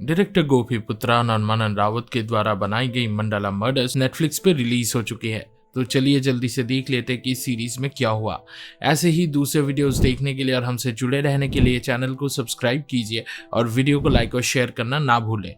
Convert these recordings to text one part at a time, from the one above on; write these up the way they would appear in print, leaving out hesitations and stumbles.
Director गोपी पुत्रान और मनन रावत के द्वारा बनाई गई मंडला मर्डर्स नेटफ्लिक्स पे रिलीज हो चुकी है। तो चलिए जल्दी से देख लेते हैं कि इस सीरीज में क्या हुआ। ऐसे ही दूसरे वीडियोस देखने के लिए और हमसे जुड़े रहने के लिए चैनल को सब्सक्राइब कीजिए और वीडियो को लाइक और शेयर करना ना भूलें।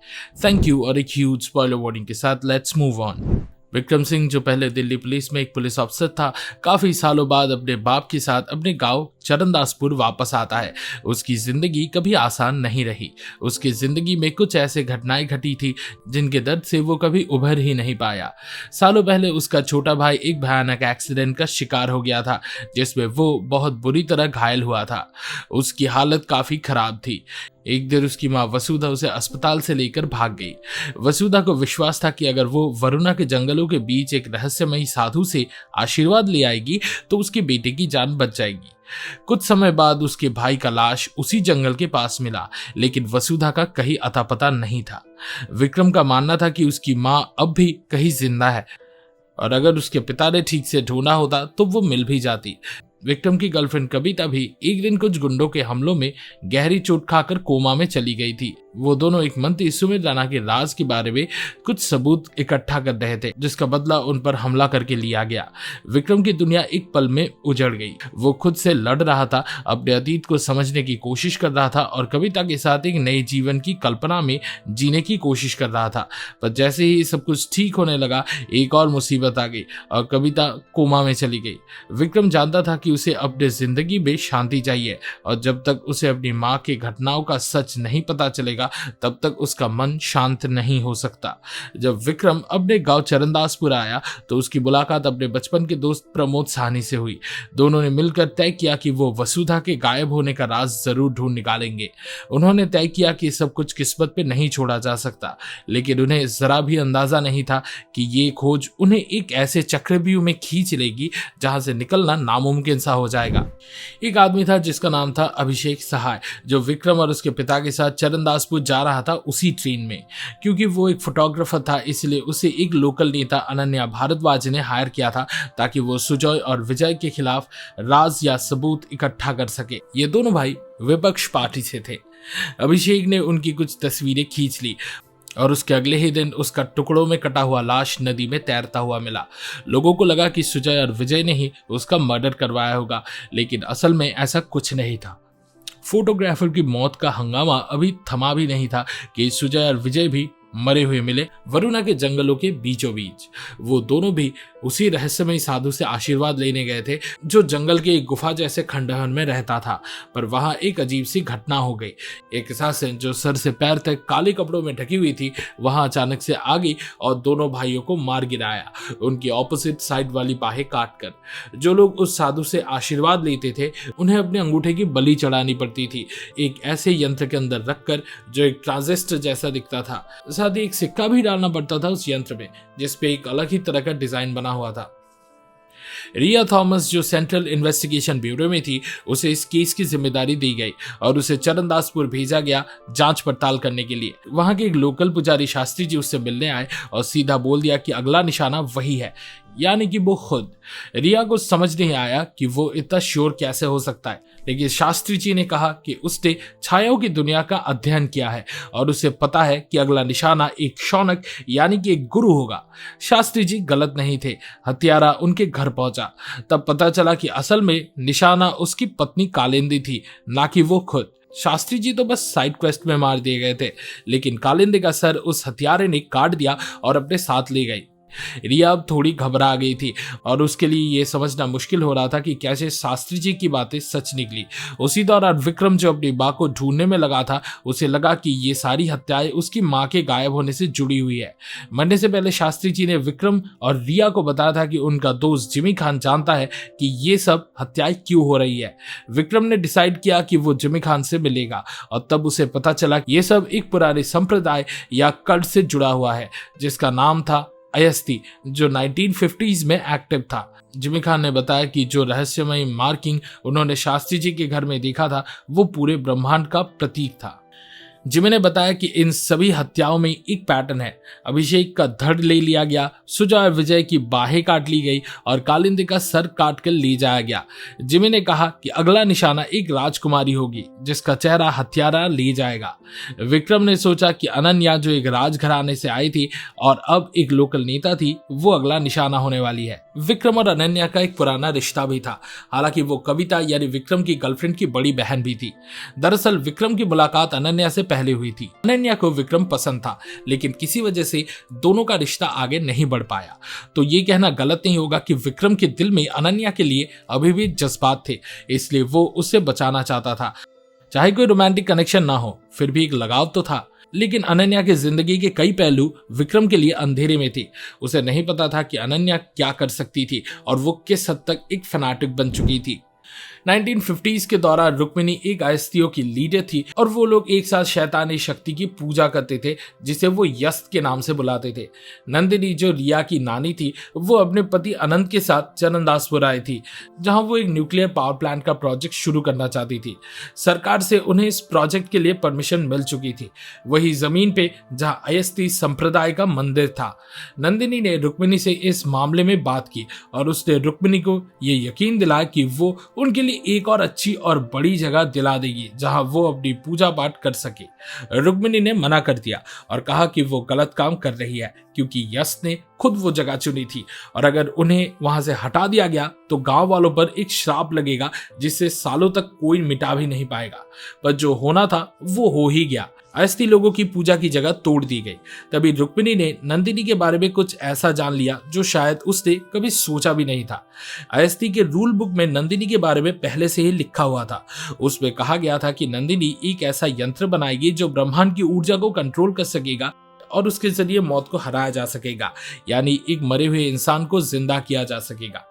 Thank you. और एक ह्यूज स्पॉइलर वार्निंग के साथ let's move on. Vikram Singh जो पहले दिल्ली पुलिस में एक पुलिस अफसर था, काफी सालों बाद अपने बाप के साथ अपने गांव चरणदासपुर वापस आता है। उसकी जिंदगी कभी आसान नहीं रही। उसकी जिंदगी में कुछ ऐसे घटनाएं घटी थी जिनके दर्द से वो कभी उभर ही नहीं पाया। सालों पहले उसका छोटा भाई एक भयानक एक्सीडेंट का शिकार हो गया था, जिसमें वो बहुत बुरी तरह घायल हुआ था। उसकी हालत काफी खराब थी। एक दिन उसकी माँ वसुधा उसे अस्पताल से लेकर भाग गई। वसुधा को विश्वास था कि अगर वो वरुणा के जंगलों के बीच एक रहस्यमयी साधु से आशीर्वाद ले आएगी तो उसके बेटे की जान बच जाएगी। कुछ समय बाद उसके भाई का लाश उसी जंगल के पास मिला, लेकिन वसुधा का कहीं अता पता नहीं था। विक्रम का मानना था कि उसकी माँ अब भी कहीं जिंदा है और अगर उसके पिता ने ठीक से ढूंढा होता तो वो मिल भी जाती। विक्रम की गर्लफ्रेंड कविता भी एक दिन कुछ गुंडों के हमलों में गहरी चोट खाकर कोमा में चली गई थी। वो दोनों एक मंत्री सुमित राणा के राज के बारे में कुछ सबूत इकट्ठा कर रहे थे, जिसका बदला उन पर हमला करके लिया गया। विक्रम की दुनिया एक पल में उजड़ गई। वो खुद से लड़ रहा था, अपने अतीत को समझने की कोशिश कर रहा था और कविता के साथ एक नए जीवन की कल्पना में जीने की कोशिश कर रहा था। पर जैसे ही सब कुछ ठीक होने लगा, एक और मुसीबत आ गई और कविता कोमा में चली गई। विक्रम जानता था कि उसे अपने जिंदगी में शांति चाहिए और जब तक उसे अपनी माँ की घटनाओं का सच नहीं पता चलेगा तब तक उसका मन शांत नहीं हो सकता। जब विक्रम अपने गांव चरणदासपुर आया तो उसकी मुलाकात अपने बचपन के दोस्त प्रमोद साहनी से हुई। दोनों ने मिलकर तय किया कि वो वसुधा के गायब होने का राज जरूर ढूंढ निकालेंगे। उन्होंने तय किया कि सब कुछ किस्मत पे नहीं छोड़ा जा सकता, लेकिन उन्हें जरा भी अंदाजा नहीं था कि ये खोज उन्हें एक ऐसे चक्रव्यूह में खींच लेगी जहां से निकलना नामुमकिन सा हो जाएगा। एक आदमी था जिसका नाम था अभिषेक सहाय, जो विक्रम और उसके पिता के साथ चरणदासपुर जा रहा था उसी ट्रेन में। क्योंकि वो एक फोटोग्राफर था, इसलिए उसे एक लोकल नेता अनन्या भारद्वाज ने हायर किया था ताकि वो सुजय और विजय के खिलाफ राज या सबूत इकट्ठा कर सके। ये दोनों भाई विपक्ष पार्टी से थे। अभिषेक ने उनकी कुछ तस्वीरें खींच ली और उसके अगले ही दिन उसका टुकड़ों में कटा हुआ लाश नदी में तैरता हुआ मिला। लोगों को लगा कि सुजय और विजय ने ही उसका मर्डर करवाया होगा, लेकिन असल में ऐसा कुछ नहीं था। फोटोग्राफर की मौत का हंगामा अभी थमा भी नहीं था कि सुजय और विजय भी मरे हुए मिले वरुणा के जंगलों के बीचों बीच। वो दोनों भी उसी रहस्यमय साधु से आशीर्वाद लेने गए थे जो जंगल के एक गुफा जैसे खंडहर में रहता था। पर वहां एक अजीब सी घटना हो गई। एक assassin जो सर से पैर तक काले कपड़ों में ढकी हुई थी, वहां अचानक से आ गई और दोनों भाइयों को मार गिराया, उनकी ऑपोजिट साइड वाली बाहें काट कर। जो लोग उस साधु से आशीर्वाद लेते थे उन्हें अपने अंगूठे की बलि चढ़ानी पड़ती थी, एक ऐसे यंत्र के अंदर रखकर जो एक ट्रांजिस्टर जैसा दिखता था। साथ ही एक सिक्का भी डालना पड़ता था उस यंत्र में, जिसपे एक अलग ही तरह का डिजाइन बना हुआ था। रिया थॉमस जो सेंट्रल इन्वेस्टिगेशन ब्यूरो में थी, उसे इस केस की जिम्मेदारी दी गई और उसे चरणदासपुर भेजा गया जांच पड़ताल करने के लिए। वहां के एक लोकल पुजारी शास्त्री जी उससे मिलने आए और सीधा बोल दिया कि अगला निशाना वही है, यानी कि वो खुद। रिया को समझ नहीं आया कि वो इतना श्योर कैसे हो सकता है, लेकिन शास्त्री जी ने कहा कि उसने छायाओं की दुनिया का अध्ययन किया है और उसे पता है कि अगला निशाना एक शौनक यानी कि एक गुरु होगा। शास्त्री जी गलत नहीं थे। हत्यारा उनके घर पहुंचा, तब पता चला कि असल में निशाना उसकी पत्नी कालिंदी थी, ना कि वो खुद। शास्त्री जी तो बस साइड क्वेस्ट में मार दिए गए थे, लेकिन कालिंदी का सर उस हत्यारे ने काट दिया और अपने साथ ले गई। रिया अब थोड़ी घबरा गई थी और उसके लिए ये समझना मुश्किल हो रहा था कि कैसे शास्त्री जी की बातें सच निकली। उसी दौरान विक्रम जो अपनी मां को ढूंढने में लगा था, उसे लगा कि ये सारी हत्याएं उसकी मां के गायब होने से जुड़ी हुई है। मरने से पहले शास्त्री जी ने विक्रम और रिया को बताया था कि उनका दोस्त जिमी खान जानता है कि ये सब हत्याएं क्यों हो रही है। विक्रम ने डिसाइड किया कि वो जिमी खान से मिलेगा और तब उसे पता चला कि ये सब एक पुराने संप्रदाय या कल्ट से जुड़ा हुआ है जिसका नाम था अयस्ती, जो 1950s में एक्टिव था। जिमी खान ने बताया कि जो रहस्यमय मार्किंग उन्होंने शास्त्री जी के घर में देखा था वो पूरे ब्रह्मांड का प्रतीक था। जिमी ने बताया कि इन सभी हत्याओं में एक पैटर्न है। अभिषेक का धड़ ले लिया गया, सुजय और विजय की बाहें काट ली गई और कालिंदी का सर काट कर ले जाया गया। जिमी ने कहा कि अगला निशाना एक राजकुमारी होगी जिसका चेहरा हत्यारा ले जाएगा। विक्रम ने सोचा कि अनन्या जो एक राजघराने से आई थी और अब एक लोकल नेता थी, वो अगला निशाना होने वाली है। विक्रम और अनन्या का एक पुराना रिश्ता भी था, हालांकि वो कविता यानी विक्रम की गर्लफ्रेंड की बड़ी बहन भी थी। दरअसल विक्रम की मुलाकात अनन्या से पहले हुई थी। अनन्या को विक्रम पसंद था, लेकिन किसी वजह से दोनों का रिश्ता आगे नहीं बढ़ पाया। तो ये कहना गलत नहीं होगा कि विक्रम के दिल में अनन्या के लिए अभी भी जज्बात थे, इसलिए वो उससे बचाना चाहता था। चाहे कोई रोमांटिक कनेक्शन ना हो, फिर भी एक लगाव तो था। लेकिन अनन्या की जिंदगी के कई पहलू विक्रम के लिए अंधेरे में थे। उसे नहीं पता था कि अनन्या क्या कर सकती थी और वो किस हद तक एक फनाटिक बन चुकी थी। 1950s के दौरान रुक्मिणी एक आयस्तियों की लीडर थी और वो लोग एक साथ शैतानी शक्ति की पूजा करते थे, जिसे वो यस्त के नाम से बुलाते थे। नंदिनी जो रिया की नानी थी, वो अपने पति अनंत के साथ चरणदासपुर आई थी, जहां वो एक न्यूक्लियर पावर प्लांट का प्रोजेक्ट शुरू करना चाहती थी। सरकार से उन्हें इस प्रोजेक्ट के लिए परमिशन मिल चुकी थी, वही जमीन पे जहां अयस्ती संप्रदाय का मंदिर था। नंदिनी ने रुक्मिणी से इस मामले में बात की और उसने रुक्मिणी को ये यकीन दिलाया कि वो उनके लिए एक और अच्छी और बड़ी जगह दिला देगी जहां वो अपनी पूजा पाठ कर सके। रुक्मिणी ने मना कर दिया और कहा कि वो गलत काम कर रही है, क्योंकि यश ने खुद वो जगह चुनी थी और अगर उन्हें वहां से हटा दिया गया तो गांव वालों पर एक श्राप लगेगा जिससे सालों तक कोई मिटा भी नहीं पाएगा। पर जो होना था वो हो ही गया। अयस्ती लोगों की पूजा की जगह तोड़ दी गई। तभी रुक्मिणी ने नंदिनी के बारे में कुछ ऐसा जान लिया जो शायद उसने कभी सोचा भी नहीं था। अयस्ती के रूल बुक में नंदिनी के बारे में पहले से ही लिखा हुआ था। उसमें कहा गया था कि नंदिनी एक ऐसा यंत्र बनाएगी जो ब्रह्मांड की ऊर्जा को कंट्रोल कर सकेगा और उसके जरिए मौत को हराया जा सकेगा, यानी एक मरे हुए इंसान को जिंदा किया जा सकेगा।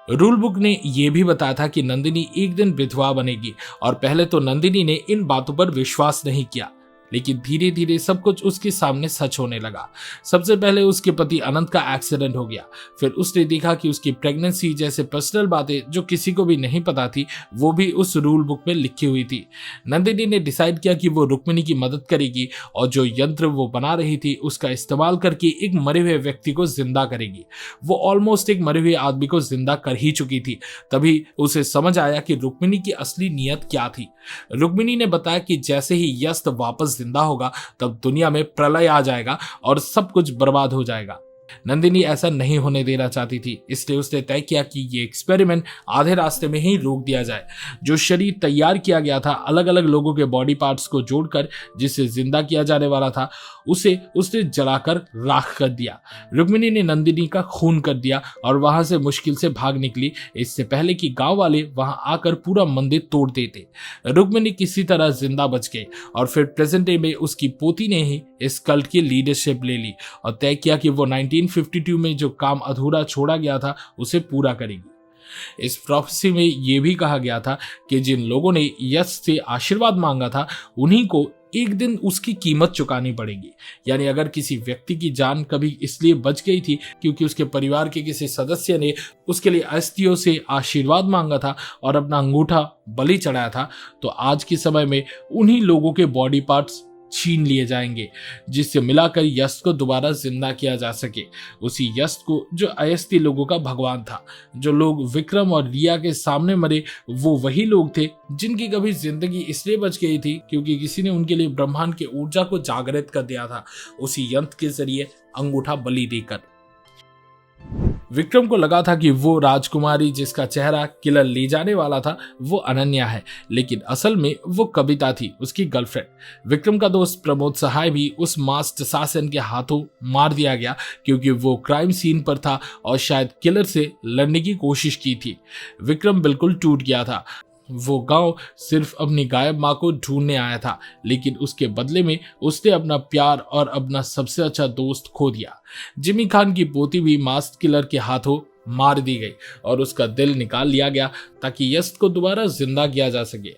रूल बुक ने यह भी बताया था कि नंदिनी एक दिन विधवा बनेगी और पहले तो नंदिनी ने इन बातों पर विश्वास नहीं किया, लेकिन धीरे धीरे सब कुछ उसके सामने सच होने लगा। सबसे पहले उसके पति अनंत का एक्सीडेंट हो गया, फिर उसने देखा कि उसकी प्रेगनेंसी जैसे पर्सनल बातें जो किसी को भी नहीं पता थी वो भी उस रूल बुक में लिखी हुई थी। नंदिनी ने डिसाइड किया कि वो रुक्मिणी की मदद करेगी और जो यंत्र वो बना रही थी उसका इस्तेमाल करके एक मरे हुए व्यक्ति को जिंदा करेगी। वो ऑलमोस्ट एक मरे हुए आदमी को जिंदा कर ही चुकी थी। तभी उसे समझ आया कि रुक्मिणी की असली नीयत क्या थी। रुक्मिणी ने बताया कि जैसे ही यस्त वापस जिंदा होगा तब दुनिया में प्रलय आ जाएगा और सब कुछ बर्बाद हो जाएगा। नंदिनी ऐसा नहीं होने देना चाहती थी, इसलिए उसने तय किया कि ये एक्सपेरिमेंट आधे रास्ते में ही रोक दिया जाए। जो शरीर तैयार किया गया था अलग अलग लोगों के बॉडी पार्ट्स को जोड़कर जिसे जिंदा किया जाने वाला था, उसे उसने जलाकर राख कर दिया। रुक्मिणी ने नंदिनी का खून कर दिया और वहां से मुश्किल से भाग निकली, इससे पहले कि गांव वाले वहां आकर पूरा मंदिर तोड़ देते। रुक्मिणी किसी तरह जिंदा बच गई और फिर प्रेजेंट डे में उसकी पोती ने ही इस कल्ट की लीडरशिप ले ली और तय किया कि वो 1952 में जो काम अधूरा छोड़ा गया था उसे पूरा करेगी। इस प्रोफेसी में यह भी कहा गया था कि जिन लोगों ने यश से आशीर्वाद मांगा था उन्हीं को एक दिन उसकी कीमत चुकानी पड़ेगी। यानी अगर किसी व्यक्ति की जान कभी इसलिए बच गई थी क्योंकि उसके परिवार के किसी सदस्य ने उसके लिए अस्थियों से आशीर्वाद मांगा था और अपना अंगूठा बलि चढ़ाया था, तो आज के समय में उन्हीं लोगों के बॉडी पार्ट्स छीन लिए जाएंगे जिससे मिलाकर यस्त को दोबारा जिंदा किया जा सके। उसी यस्त को जो अयस्ती लोगों का भगवान था। जो लोग विक्रम और रिया के सामने मरे वो वही लोग थे जिनकी कभी जिंदगी इसलिए बच गई थी क्योंकि किसी ने उनके लिए ब्रह्मांड की ऊर्जा को जागृत कर दिया था, उसी यंत्र के जरिए अंगूठा बलि देकर। विक्रम को लगा था कि वो राजकुमारी जिसका चेहरा किलर ले जाने वाला था वो अनन्या है, लेकिन असल में वो कविता थी, उसकी गर्लफ्रेंड। विक्रम का दोस्त प्रमोद सहाय भी उस मास्टर असासिन के हाथों मार दिया गया क्योंकि वो क्राइम सीन पर था और शायद किलर से लड़ने की कोशिश की थी। विक्रम बिल्कुल टूट गया था। वो गांव सिर्फ अपनी गायब मां को ढूंढने आया था, लेकिन उसके बदले में उसने अपना प्यार और अपना सबसे अच्छा दोस्त खो दिया। जिमी खान की पोती भी मास्क किलर के हाथों मार दी गई और उसका दिल निकाल लिया गया ताकि यस्ट को दोबारा जिंदा किया जा सके।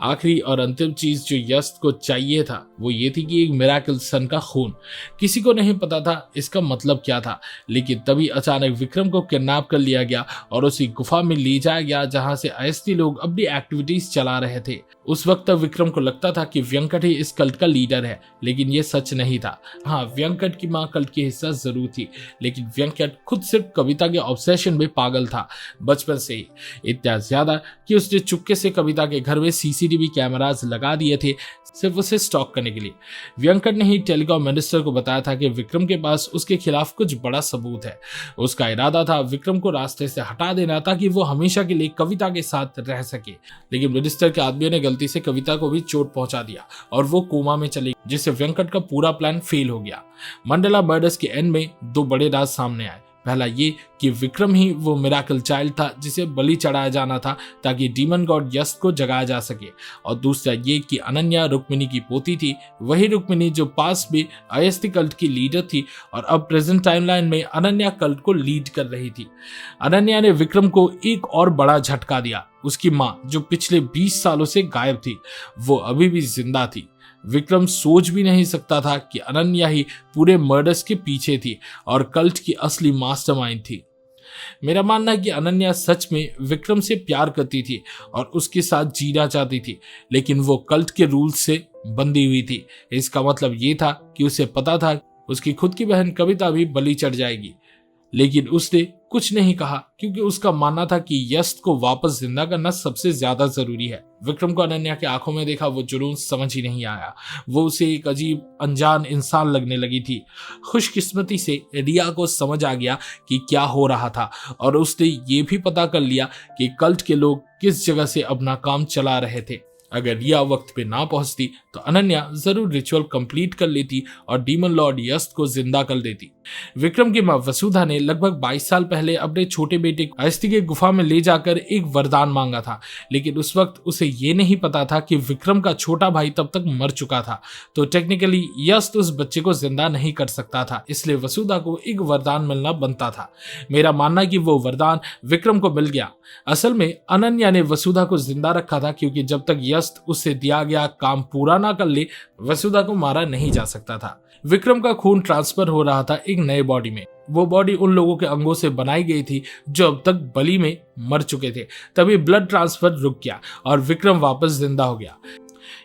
आखिरी और अंतिम चीज जो यस्ट को चाहिए था वो ये थी कि एक मिराकल सन का खून। किसी को नहीं पता था इसका मतलब क्या था, लेकिन तभी अचानक विक्रम को किडनैप कर लिया गया और उसी गुफा में ले जाया गया जहां से अयस्टी लोग अपनी एक्टिविटीज चला रहे थे। उस वक्त तक विक्रम को लगता था कि व्यंकट ही इस कल्ट का लीडर है, लेकिन ये सच नहीं था। हाँ, व्यंकट की मां कल्ट की हिस्सा जरूर थी, लेकिन व्यंकट खुद सिर्फ कविता के ऑब्सेशन में पागल था बचपन से ही, इतना ज्यादा कि उसने चुपके से कविता के घर में सीसीटीवी कैमरास लगा दिए थे सिर्फ उसे स्टॉक करने के लिए। व्यंकट ने ही टेलीकॉम मिनिस्टर को बताया था कि विक्रम के पास उसके खिलाफ कुछ बड़ा सबूत है। उसका इरादा था विक्रम को रास्ते से हटा देना ताकि वो हमेशा के लिए कविता के साथ रह सके, लेकिन मिनिस्टर के आदमियों ने गलती से कविता को भी चोट पहुंचा दिया और वो कोमा में चली, जिससे व्यंकट का पूरा प्लान फेल हो गया। मंडला मर्डर्स के एंड में दो बड़े राज सामने आए। पहला ये कि विक्रम ही वो मिराकल चाइल्ड था जिसे बलि चढ़ाया जाना था ताकि डीमन गॉड यस्ट को जगाया जा सके, और दूसरा ये कि अनन्या रुक्मिणी की पोती थी, वही रुक्मिणी जो पास में अयस्टी कल्ट की लीडर थी और अब प्रेजेंट टाइमलाइन में अनन्या कल्ट को लीड कर रही थी। अनन्या ने विक्रम को एक और बड़ा झटका दिया। उसकी माँ जो पिछले 20 सालों से गायब थी वो अभी भी जिंदा थी। विक्रम सोच भी नहीं सकता था कि अनन्या ही पूरे मर्डर्स के पीछे थी और कल्ट की असली मास्टरमाइंड थी। मेरा मानना है कि अनन्या सच में विक्रम से प्यार करती थी और उसके साथ जीना चाहती थी, लेकिन वो कल्ट के रूल्स से बंधी हुई थी। इसका मतलब ये था कि उसे पता था उसकी खुद की बहन कविता भी बलि चढ़ जाएगी, लेकिन उसने कुछ नहीं कहा क्योंकि उसका मानना था कि यस्ट को वापस जिंदा करना सबसे ज्यादा जरूरी है। विक्रम को अनन्या के आंखों में देखा वो जुनून समझ ही नहीं आया। वो उसे एक अजीब अनजान इंसान लगने लगी थी। खुशकिस्मती से रिया को समझ आ गया कि क्या हो रहा था और उसने ये भी पता कर लिया कि कल्ट के लोग किस जगह से अपना काम चला रहे थे। अगर रिया वक्त पे ना पहुंचती तो अनन्या जरूर रिचुअल कंप्लीट कर लेती और डीमन लॉर्ड यस्ट को जिंदा कर देती। विक्रम की मां वसुधा ने लगभग 22 साल पहले अपने छोटे बेटे को अयस्टी के गुफा में ले जाकर एक वरदान मांगा था, लेकिन उस वक्त उसे ये नहीं पता था कि विक्रम का छोटा भाई तब तक मर चुका था, तो टेक्निकली यस्ट उस बच्चे को जिंदा नहीं कर सकता था, इसलिए वसुधा को एक वरदान मिलना बनता था। मेरा मानना कि वो वरदान विक्रम को मिल गया। असल में अनन्या ने वसुधा को जिंदा रखा था क्योंकि जब तक यस्ट उससे दिया गया काम पूरा ना कर ले वसुधा को मारा नहीं जा सकता था। विक्रम का खून ट्रांसफर हो रहा था एक नए बॉडी में। वो बॉडी उन लोगों के अंगों से बनाई गई थी जो अब तक बलि में मर चुके थे। तभी ब्लड ट्रांसफर रुक गया और विक्रम वापस जिंदा हो गया।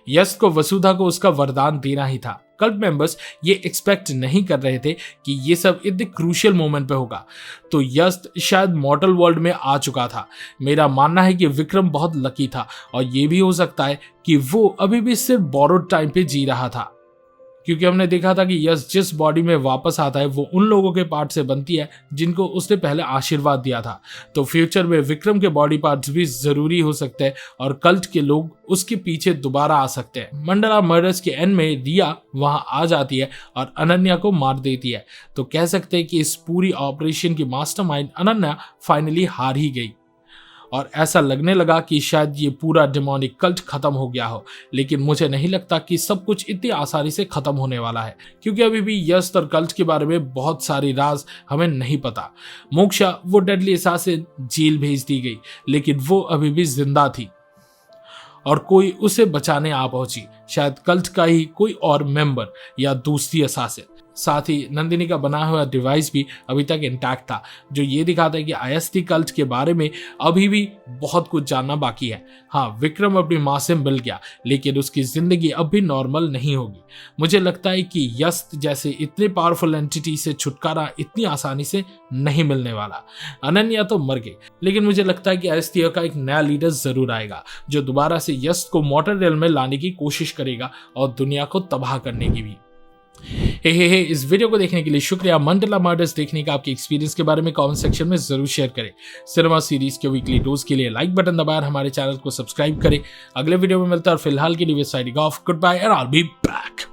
यस्ट को वसुधा को उसका वरदान देना ही था। कल्ट मेंबर्स ये एक्सपेक्ट नहीं कर रहे थे कि ये सब इतने क्रूशियल मोमेंट पे होगा, तो यस्ट शायद मॉर्टल वर्ल्ड में आ चुका था। मेरा मानना है कि विक्रम बहुत लकी था और ये भी हो सकता है कि वो अभी भी सिर्फ बोरोड टाइम पे जी रहा था, क्योंकि हमने देखा था कि यश जिस बॉडी में वापस आता है वो उन लोगों के पार्ट से बनती है जिनको उसने पहले आशीर्वाद दिया था। तो फ्यूचर में विक्रम के बॉडी पार्ट्स भी जरूरी हो सकते हैं और कल्ट के लोग उसके पीछे दोबारा आ सकते हैं। मंडला मर्डर्स के एंड में रिया वहां आ जाती है और अनन्या को मार देती है, तो कह सकते हैं कि इस पूरी ऑपरेशन की मास्टरमाइंड अनन्या फाइनली हार ही गई और ऐसा लगने लगा कि शायद ये पूरा डेमोनिक कल्ट खत्म हो गया हो। लेकिन मुझे नहीं लगता कि सब कुछ इतनी आसानी से खत्म होने वाला है, क्योंकि अभी भी यस्ट और कल्ट के बारे में बहुत सारी राज हमें नहीं पता। मोक्षा वो डेडली असासिन जेल भेज दी गई, लेकिन वो अभी भी जिंदा थी और कोई उसे बचाने आ पहुंची, शायद कल्ट का ही कोई और मेंबर या दूसरी असासिन। साथ ही नंदिनी का बना हुआ डिवाइस भी अभी तक इंटैक्ट था, जो ये दिखाता है कि अयस्टी कल्ट के बारे में अभी भी बहुत कुछ जानना बाकी है। हाँ, विक्रम अपनी माँ से मिल गया, लेकिन उसकी जिंदगी अब भी नॉर्मल नहीं होगी। मुझे लगता है कि यस्ट जैसे इतने पावरफुल एंटिटी से छुटकारा इतनी आसानी से नहीं मिलने वाला। अनन्या तो मर गई, लेकिन मुझे लगता है कि अयस्टी का एक नया लीडर जरूर आएगा जो दोबारा से यस्ट को मॉर्टल रियल्म में लाने की कोशिश करेगा और दुनिया को तबाह करने की भी। हे इस वीडियो को देखने के लिए शुक्रिया। मंडला मर्डर्स देखने का आपके एक्सपीरियंस के बारे में कमेंट सेक्शन में जरूर शेयर करें। सिनेमा सीरीज के वीकली डोज के लिए लाइक बटन दबाएं और हमारे चैनल को सब्सक्राइब करें। अगले वीडियो में मिलता है और फिलहाल के लिए signing off. Good bye and I will be back.